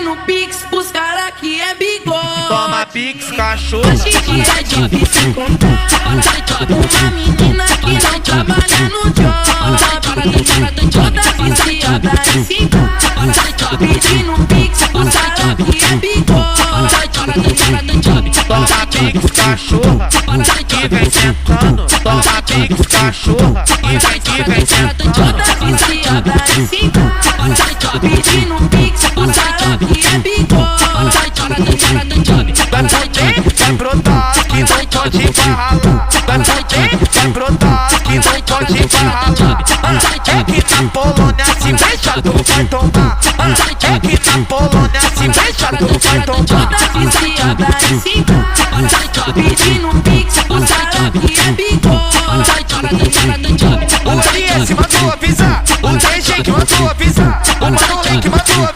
pedindo pix pros cara que é bigode. Toma pix, cachorro. Hoje que é difícil comprar uma menina que não trabalha no job. Toda viciada em cinco, pedindo pix pros cara que é bigode. Toma pix, cachorra, que vem sentando. Toma pix, cachorra, que vem sentando. Toda viciada em cinco, pedindo pix pros cara que é bigode. Vai poder, vai brotar, que não pode barrar. Vai poder, vai brotar, que não pode barrar. É que na Polônia se fecha, tu vai tomar. É que na Polônia se fecha, tu vai tomar. Toda viciada em cinco, pedindo pix pros cara que é bigode. O TS mandou avisar, o TG que mandou avisar, o Mano que mandou avisar.